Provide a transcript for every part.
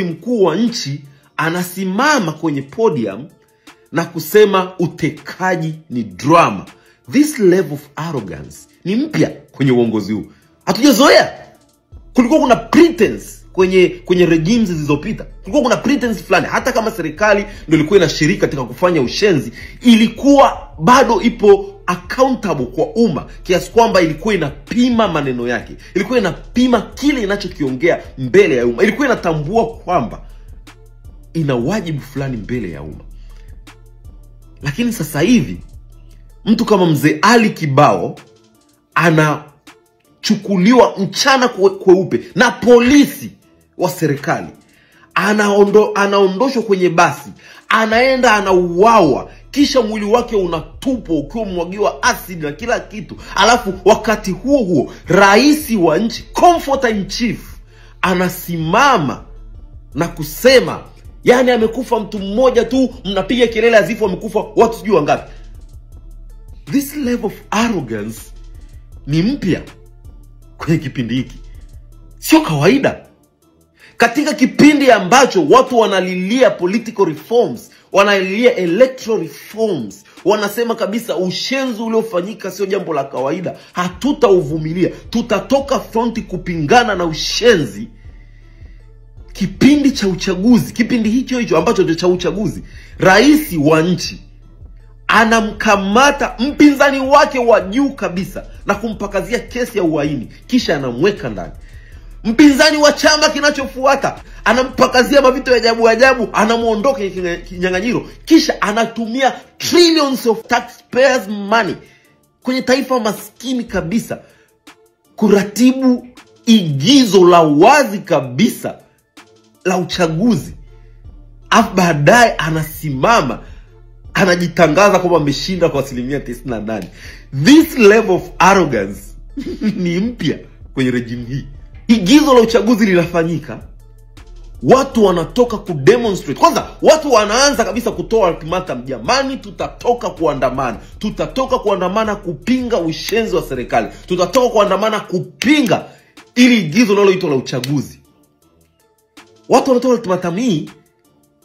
Mkuu wa nchi anasimama kwenye podium na kusema utekaji ni drama. This level of arrogance ni mpya kwenye uongozi huu. Hatujazoea. Kulikuwa kuna pretense kwenye regimes zilizopita. Kulikuwa kuna pretense fulani, hata kama serikali ndio ilikuwa inashiriki katika kufanya ushenzi, ilikuwa bado ipo accountable kwa umma, kiasi kwamba ilikuwa inapima maneno yake, ilikuwa inapima kile inachokiongea mbele ya umma, ilikuwa inatambua kwamba ina wajibu fulani mbele ya umma. Lakini sasa hivi mtu kama Mzee Ali Kibao anachukuliwa mchana kweupe na polisi wa serikali, anaondoshwa kwenye basi, anaenda anauawa, kisha mwili wake unatupwa ukiwa umwagiwa acid na kila kitu. Alafu wakati huo huo rais wa nchi, comforter in chief, anasimama na kusema yani amekufa mtu mmoja tu, mnapiga kelele azifu wamekufa watu sijui wangapi. This level of arrogance ni mpya kwenye kipindi hiki. Sio kawaida. Katika kipindi ambacho watu wanalilia political reforms, wanalilia electoral reforms, wanasema kabisa ushenzi uliofanyika sio jambo la kawaida, hatutauvumilia, tutatoka fronti kupingana na ushenzi. Kipindi cha uchaguzi, kipindi hicho ambacho ndio cha uchaguzi, rais wa nchi anamkamata mpinzani wake wa juu kabisa na kumpakazia kesi ya uhaini, kisha anamweka ndani. Mpinzani wa chama kinachofuata anampakazia mavitu ya ajabu, anamuondoka kinyang'anyiro, kisha anatumia trillions of taxpayers money kwenye taifa maskini kabisa kuratibu igizo la wazi kabisa la uchaguzi. Baadaye anasimama anajitangaza kwamba ameshinda kwa 98%. This level of arrogance ni mpya kwenye regime hii. Igizo la uchaguzi linafanyika, watu wanatoka kudemonstrate. Kwanza watu wanaanza kabisa kutoa ultimatum, jamani tutatoka kuandamana. Tutatoka kuandamana kupinga ushenzi wa serikali. Tutatoka kuandamana kupinga ili igizo linaloitwa la uchaguzi. Watu wanatoa ultimatum hii,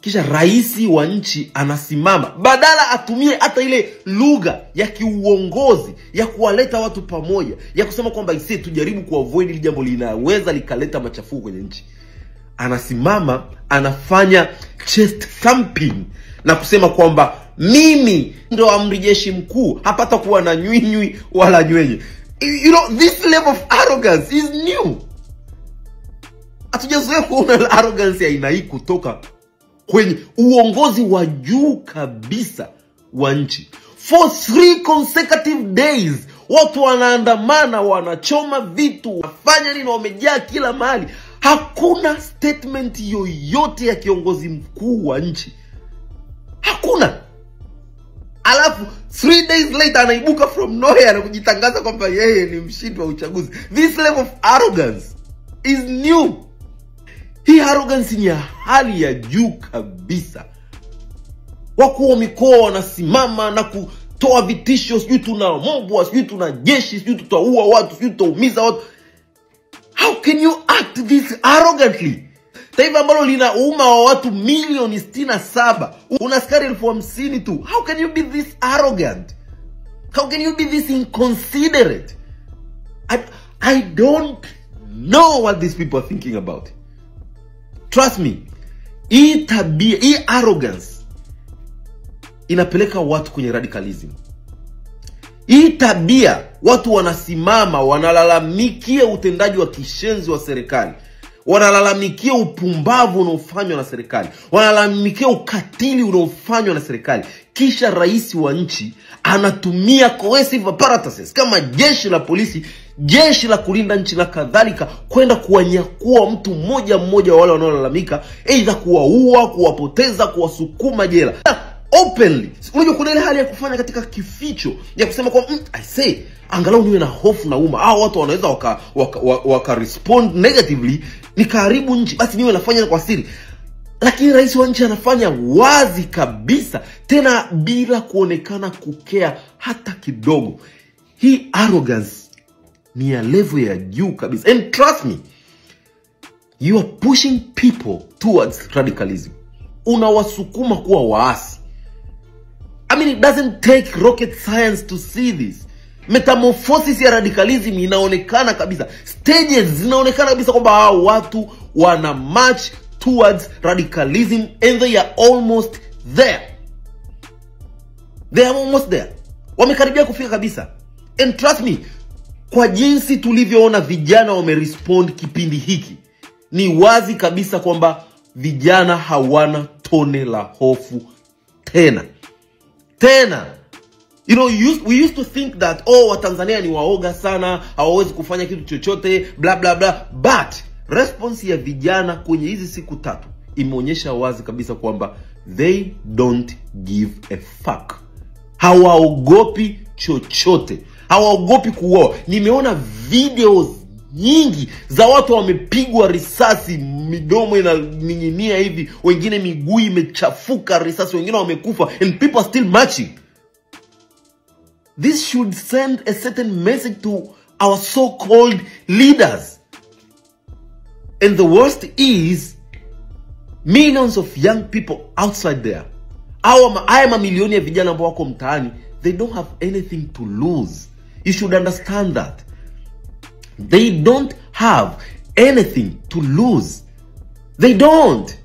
kisha rais wa nchi anasimama, badala atumie hata ile lugha ya kiuongozi ya kuwaleta watu pamoja, ya kusema kwamba isi tujaribu kuavoid ili jambo linaweza likaleta machafuko kwenye nchi, anasimama anafanya chest thumping na kusema kwamba mimi ndo amri jeshi mkuu, hapata kuwa na nywinywi wala nywenye. You know, this level of arrogance is new. Hatujazoea kuona arrogance ya aina hii kutoka kwenye uongozi wa juu kabisa wa nchi. For 3 consecutive days watu wanaandamana, wanachoma vitu, wafanya nini, wamejaa kila mahali. Hakuna statement yoyote ya kiongozi mkuu wa nchi. Hakuna. Alafu 3 days later anaibuka from nowhere na kujitangaza kwamba yeye ni mshindi wa uchaguzi. This level of arrogance is new. Hii arrogance ni ya hali ya juu kabisa. Wakuu wa mikoa wanasimama na kutoa vitisho, sijui tuna mbwa, sijui tuna jeshi, sijui tutaua watu, sijui tutaumiza watu. How can you act this arrogantly? Taifa ambalo lina umma wa watu milioni 67, una askari 50,000 tu. How can you be this arrogant? How can you be this inconsiderate? I don't know what these people are thinking about. Trust me, hii tabia, hii arrogance inapeleka watu kwenye radicalism. Hii tabia, watu wanasimama, wanalalamikia utendaji wa kishenzi wa serikali, wanalalamikia upumbavu unaofanywa na serikali, wanalalamikia ukatili unaofanywa na serikali. Kisha rais wa nchi anatumia coercive apparatuses kama jeshi la polisi, jeshi la kulinda nchi na kadhalika, kwenda kuwanyakua mtu mmoja mmoja wale wanaolalamika, aidha kuwaua, kuwapoteza, kuwasukuma jela openly. Unajua kuna ile hali ya kufanya katika kificho, ya kusema kwa I say angalau niwe na hofu na umma, hao watu wanaweza waka respond negatively nikaharibu nchi, basi niwe nafanya kwa siri. Lakini rais wa nchi anafanya wazi kabisa, tena bila kuonekana kukea hata kidogo. Hii arrogance ni ya level ya juu kabisa. And trust me, You are pushing people towards radicalism. Unawasukuma kuwa waasi. I mean, it doesn't take rocket science to see this. Metamorphosis ya radicalism inaonekana kabisa. Stages zinaonekana kabisa kwamba hao watu wana march towards radicalism and they are almost there. They are almost there. Wamekaribia kufika kabisa. And trust me, kwa jinsi tulivyoona vijana wamerespond kipindi hiki, ni wazi kabisa kwamba vijana hawana tone la hofu tena. You know, we used to think that, Watanzania ni waoga sana, hawawezi kufanya kitu chochote, bla bla bla. But response ya vijana kwenye hizi siku 3 imeonyesha wazi kabisa kwamba they don't give a fuck. Hawaogopi chochote. Hawaogopi kuoa. Nimeona videos nyingi za watu wamepigwa risasi, midomo inaning'inia hivi, wengine miguu imechafuka risasi, wengine wamekufa, and people are still marching. This should send a certain message to our so-called leaders. And the worst is, millions of young people outside there, haya mamilioni ya vijana ambao wako mtaani, they don't have anything to lose. You should understand that. They don't have anything to lose. They don't.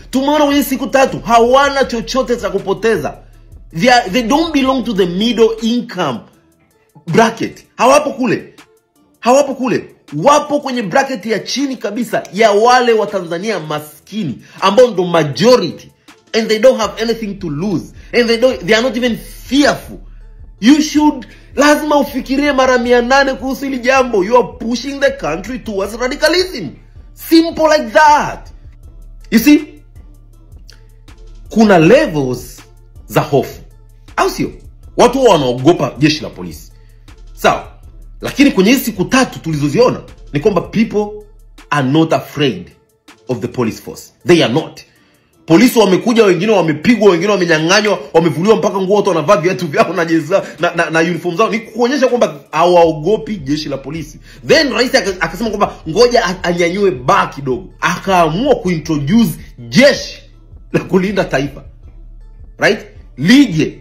Tumeona kwenye siku 3 hawana chochote cha kupoteza. They don't belong to the middle income bracket. Hawapo kule. Wapo kwenye bracket ya chini kabisa ya wale wa Tanzania maskini ambao ndo majority, and they don't have anything to lose, and they are not even fearful. Lazima ufikirie mara 800 kuhusu hili jambo. You are pushing the country towards radicalism. Simple like that. You see, kuna levels za hofu, au sio? Watu wanaogopa jeshi la polisi, sawa? Lakini kwenye hizi siku 3 tulizoziona ni kwamba people are not afraid of the police force. They are not. Polisi wamekuja, wengine wamepigwa, wengine wamenyang'anywa, wamevuliwa mpaka nguo, watu wanavaa viatu vyao na jezi na uniform zao, ni kuonyesha kwamba hawaogopi jeshi la polisi. Then rais akasema kwamba ngoja anyanyue baa kidogo, akaamua kuintroduce jeshi la kulinda taifa, right? Lije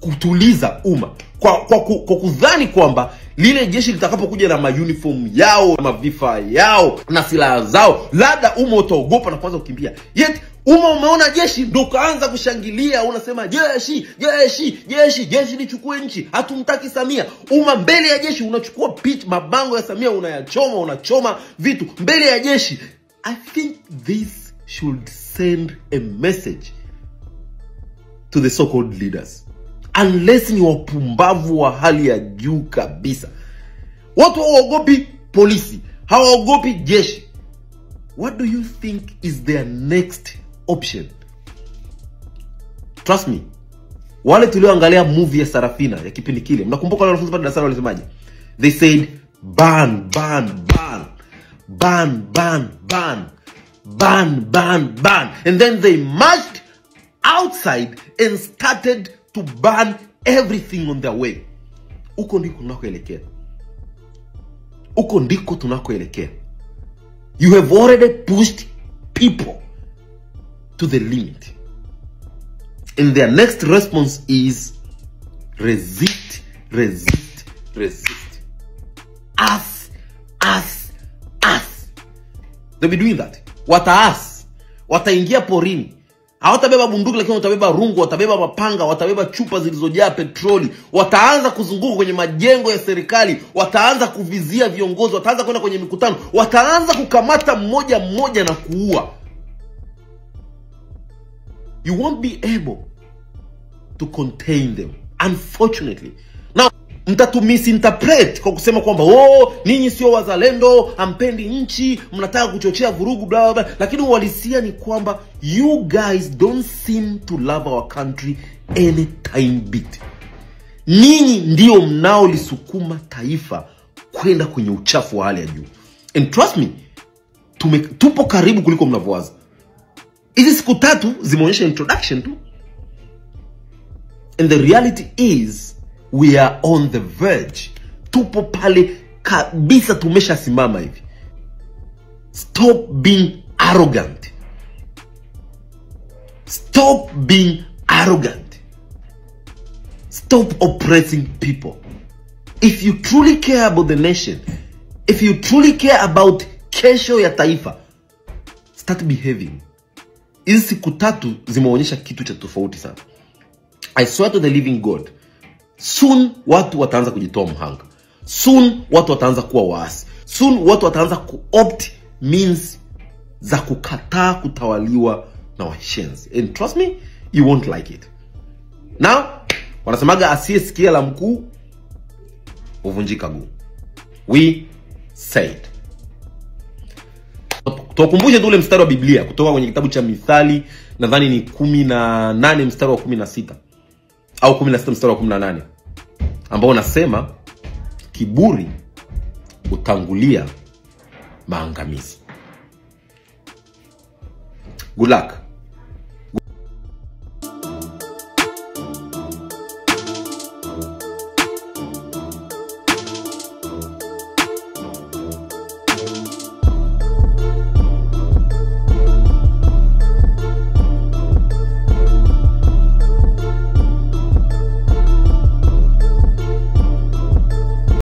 kutuliza umma kwa kudhani kwamba lile jeshi litakapokuja na uniform yao, mavifaa yao na silaha zao, labda umma utaogopa na kuanza kukimbia. Yet umma umeona jeshi ndo kaanza kushangilia, unasema jeshi lichukue nchi, hatumtaki Samia. Umma mbele ya jeshi unachukua pitch, mabango ya Samia unachoma vitu mbele ya jeshi. I think this should send a message to the so-called leaders. Unless ni wapumbavu wa hali ya juu kabisa. Watu hawaogopi polisi, hawaogopi jeshi. What do you think is their next option? Trust me. Wale tulioangalia movie ya Sarafina ya kipindi kile, mnakumbuka wale wanafunzi pale darasani walisemaje? They said ban. And then they marched outside and started to ban everything on their way. Uko ndiko tunakoelekea. You have already pushed people to the limit. And their next response is resist. Us. They'll be doing that. Wataingia porini. Hawatabeba bunduki, lakini watabeba rungu, watabeba mapanga, watabeba chupa zilizojaa petroli. Wataanza kuzunguka kwenye majengo ya serikali, wataanza kuvizia viongozi, wataanza kwenda kwenye mikutano, wataanza kukamata mmoja na kuua. You won't be able to contain them, unfortunately. Now, mtatumisinterpret kwa kusema kwamba ninyi sio wazalendo, hampendi nchi, mnataka kuchochea vurugu bla bla bla. Lakini uhalisia ni kwamba you guys don't seem to love our country any time bit. Ninyi ndio mnaolisukuma taifa kwenda kwenye uchafu wa hali ya juu. And trust me, tupo karibu kuliko mnavyowaza. Hizi siku 3 zimeonyesha introduction tu. And the reality is, we are on the verge. Tupo pale kabisa, tumeshasimama hivi. Stop being arrogant. Stop being arrogant. Stop oppressing people. If you truly care about the nation, if you truly care about kesho ya taifa, start behaving. Hizi siku 3 zimeonyesha kitu cha tofauti sana. I swear to the living God, soon watu wataanza kujitoa mhanga. Soon watu wataanza kuwa waasi. Soon watu wataanza kuopt means za kukataa kutawaliwa na washenzi. And trust me, you won't like it. Now, wanasemaga asiyesikia la mkuu huvunjika guu. We said. Tukumbushe tu ule mstari wa Biblia kutoka kwenye kitabu cha Mithali, nadhani ni 18 mstari wa 16 au 16 mstari wa 18, ambao unasema kiburi utangulia maangamizi. Good luck.